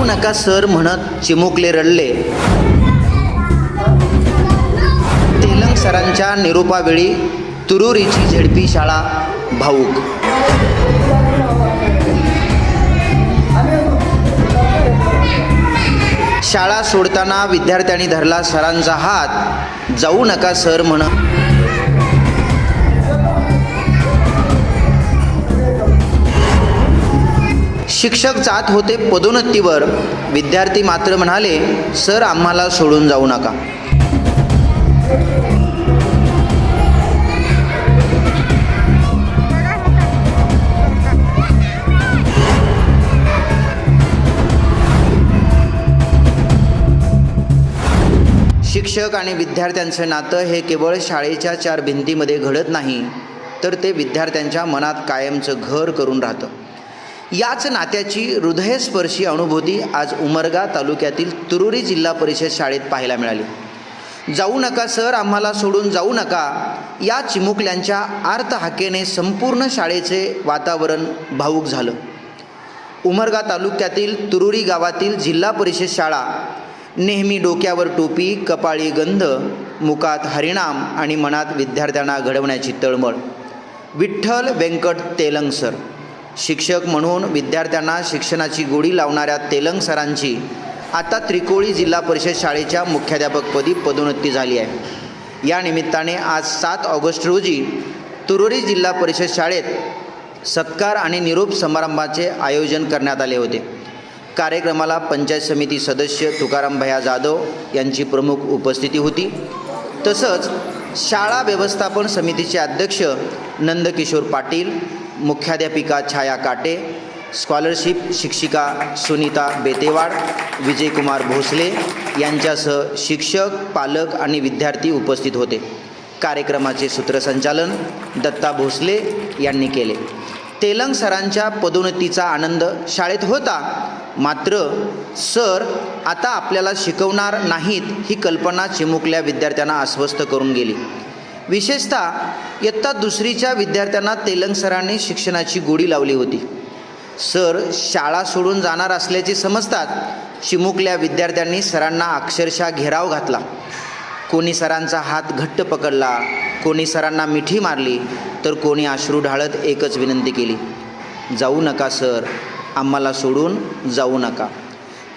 नका सर म्हणत चिमुकले रडले. तेलंग सरांच्या निरोपावेळी तुरुरीची झेडपी शाळा भाऊक. शाळा सोडताना विद्यार्थ्यांनी धरला सरांचा हात. जाऊ नका सर म्हणत. शिक्षक जात होते पदोन्नतीवर. विद्यार्थी मात्र म्हणाले, सर आम्हाला सोडून जाऊ नका. शिक्षक आणि विद्यार्थ्यांचं नातं हे केवळ शाळेच्या चार भिंतीमध्ये घडत नाही, तर ते विद्यार्थ्यांच्या मनात कायमचं घर करून राहतं. याच नात्याची हृदयस्पर्शी अनुभूती आज उमरगा तालुक्यातील तुरुरी जिल्हा परिषद शाळेत पाहायला मिळाली. जाऊ नका सर आम्हाला सोडून जाऊ नका या चिमुकल्यांच्या आर्त हाकेने संपूर्ण शाळेचे वातावरण भावूक झालं. उमरगा तालुक्यातील तुरुरी गावातील जिल्हा परिषद शाळा नेहमी डोक्यावर टोपी, कपाळी गंध, मुखात हरिनाम आणि मनात विद्यार्थ्यांना घडवण्याची तळमळ. विठ्ठल व्यंकट तेलंग सर. शिक्षक म्हणून विद्यार्थ्यांना शिक्षणाची गोडी लावणाऱ्या तेलंग सरांची आता त्रिकोळी जिल्हा परिषद शाळेच्या मुख्याध्यापकपदी पदोन्नती झाली आहे. या निमित्ताने आज 7 ऑगस्ट रोजी तुरुरी जिल्हा परिषद शाळेत सत्कार आणि निरोप समारंभाचे आयोजन करण्यात आले होते. कार्यक्रमाला पंचायत समिती सदस्य तुकाराम भैया जाधव यांची प्रमुख उपस्थिती होती. तसंच शाळा व्यवस्थापन समितीचे अध्यक्ष नंदकिशोर पाटील, मुख्याध्यापिका छाया काटे, स्कॉलरशिप शिक्षिका सुनीता बेतेवाड, विजयकुमार भोसले यांच्यासह शिक्षक, पालक आणि विद्यार्थी उपस्थित होते. कार्यक्रमाचे सूत्रसंचालन दत्ता भोसले यांनी केले. तेलंग सरांच्या पदोन्नतीचा आनंद शाळेत होता, मात्र सर आता आपल्याला शिकवणार नाहीत ही कल्पना चिमुकल्या विद्यार्थ्यांना अस्वस्थ करून गेली. विशेषतः इयत्ता 2रीच्या विद्यार्थ्यांना तेलंग सरांनी शिक्षणाची गोडी लावली होती. सर शाळा सोडून जाणार असल्याचे समजतात चिमुकल्या विद्यार्थ्यांनी सरांना अक्षरशः घेराव घातला. कोणी सरांचा हात घट्ट पकडला, कोणी सरांना मिठी मारली, तर कोणी अश्रू ढाळत एकच विनंती केली, जाऊ नका सर, आम्हाला सोडून जाऊ नका.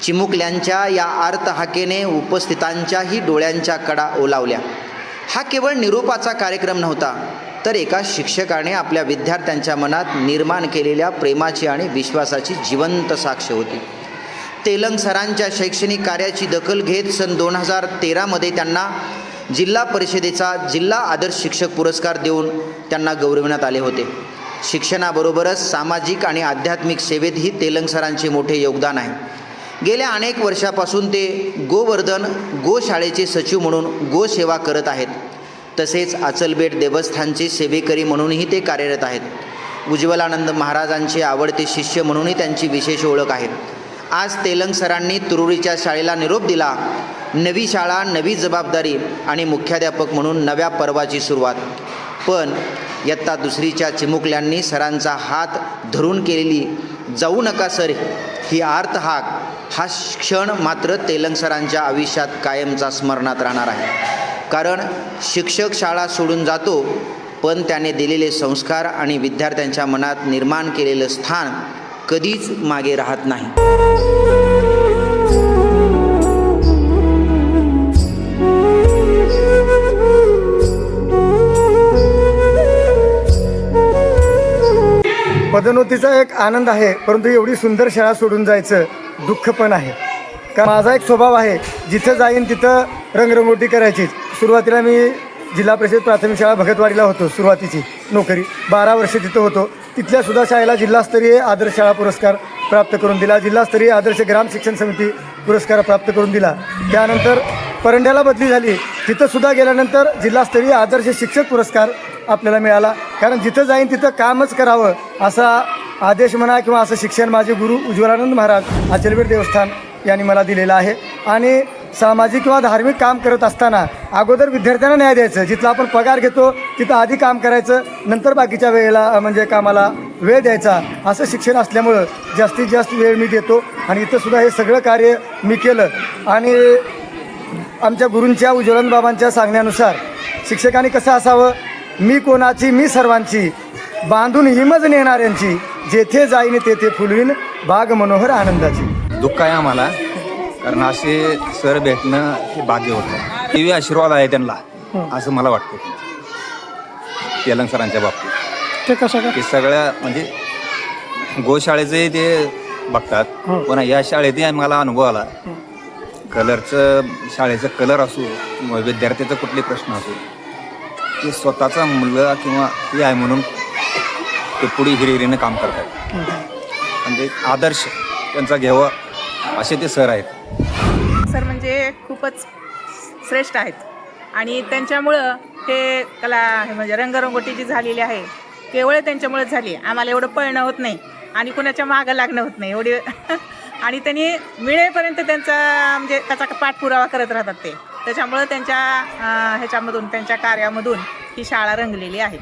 चिमुकल्यांच्या या आर्त हाकेने उपस्थितांच्याही डोळ्यांच्या कडा ओलावल्या. हा केवळ निरोपाचा कार्यक्रम नव्हता, तर एका शिक्षकाने आपल्या विद्यार्थ्यांच्या मनात निर्माण केलेल्या प्रेमाची आणि विश्वासाची जिवंत साक्ष होती. तेलंग सरांच्या शैक्षणिक कार्याची दखल घेत सन 2013मध्ये त्यांना जिल्हा परिषदेचा जिल्हा आदर्श शिक्षक पुरस्कार देऊन त्यांना गौरविण्यात आले होते. शिक्षणाबरोबरच सामाजिक आणि आध्यात्मिक सेवेतही तेलंग सरांचे मोठे योगदान आहे. गेल्या अनेक वर्षापासून ते गोवर्धन गोशाळेचे सचिव म्हणून गोसेवा करत आहेत. तसेच अचलबेट देवस्थानचे सेवेकरी म्हणूनही ते कार्यरत आहेत. उज्ज्वलानंद महाराजांचे आवडते शिष्य म्हणूनही त्यांची विशेष ओळख आहे. आज तेलंग सरांनी तुरुरीच्या शाळेला निरोप दिला. नवी शाळा, नवी जबाबदारी आणि मुख्याध्यापक म्हणून नव्या पर्वाची सुरुवात. पण इयत्ता 2रीच्या चिमुकल्यांनी सरांचा हात धरून केलेली जाऊ नका सर ही आर्त हाक, हा क्षण मात्र तेलंग सरांच्या आयुष्यात कायमचा स्मरणात राहणार आहे. कारण शिक्षक शाळा सोडून जातो, पण त्याने दिलेले संस्कार आणि विद्यार्थ्यांच्या मनात निर्माण केलेलं स्थान कधीच मागे राहत नाही. पदोन्नतीचा एक आनंद आहे, परंतु एवढी सुंदर शाळा सोडून जायचं दुःख पण आहे. का माझा एक स्वभाव आहे, जिथं जाईन तिथं रंगरंगोटी करायची. सुरुवातीला मी जिल्हा परिषद प्राथमिक शाळा भगतवाडीला होतो. सुरुवातीची नोकरी 12 वर्ष तिथं होतो. तिथल्यासुद्धा शाळेला जिल्हास्तरीय आदर्श शाळा पुरस्कार प्राप्त करून दिला. जिल्हास्तरीय आदर्श ग्राम शिक्षण समिती पुरस्कार प्राप्त करून दिला. त्यानंतर परंड्याला बदली झाली. तिथंसुद्धा गेल्यानंतर जिल्हास्तरीय आदर्श शिक्षक पुरस्कार आपल्याला मिळाला. कारण जिथं जाईन तिथं कामच करावं असा आदेश म्हणा किंवा असं शिक्षण माझे गुरु उज्ज्वलानंद महाराज अचलबेट देवस्थान यांनी मला दिलेलं आहे. आणि सामाजिक किंवा धार्मिक काम करत असताना अगोदर विद्यार्थ्यांना न्याय द्यायचं. जिथला आपण पगार घेतो तिथं आधी काम करायचं, नंतर बाकीच्या वेळेला म्हणजे कामाला वेळ द्यायचा. असं शिक्षण असल्यामुळं जास्तीत जास्त वेळ मी देतो आणि इथंसुद्धा हे सगळं कार्य मी केलं. आणि आमच्या गुरूंच्या उज्ज्वलन बाबांच्या सांगण्यानुसार शिक्षकांनी कसं असावं, मी कोणाची मी सर्वांची, बांधून हिमज नेणाऱ्यांची, जेथे जाईन तेथे फुलवीन बाग मनोहर आनंदाची. दुःख आहे आम्हाला, कारण असे सर भेटणं हे भाग्य होतं. देवी आशीर्वाद आहे त्यांना असं मला वाटतं तेलंग सरांच्या बाबतीत. ते कसं का? ते सगळ्या म्हणजे गोशाळेचंही ते बघतात, पण या शाळेतही मला अनुभव आला. कलरचं शाळेचं कलर असो किंवा विद्यार्थ्याचा कुठले प्रश्न असो, ते स्वतःचा मुलगा किंवा हे आहे म्हणून ते पुढे हिरिरीनं काम करतात. म्हणजे आदर्श त्यांचा घ्यावा असे ते सर आहेत. सर म्हणजे खूपच श्रेष्ठ आहेत आणि त्यांच्यामुळं हे कला म्हणजे रंगरंगोटी जी झालेली आहे केवळ त्यांच्यामुळेच झाली. आम्हाला एवढं पळणं होत नाही आणि कुणाच्या मागं लागणं होत नाही एवढी आणि त्यांनी मिळेपर्यंत त्यांचा म्हणजे त्याचा पाठपुरावा करत राहतात ते. त्याच्यामुळं त्यांच्या ह्याच्यामधून त्यांच्या कार्यामधून ही शाळा रंगलेली आहे.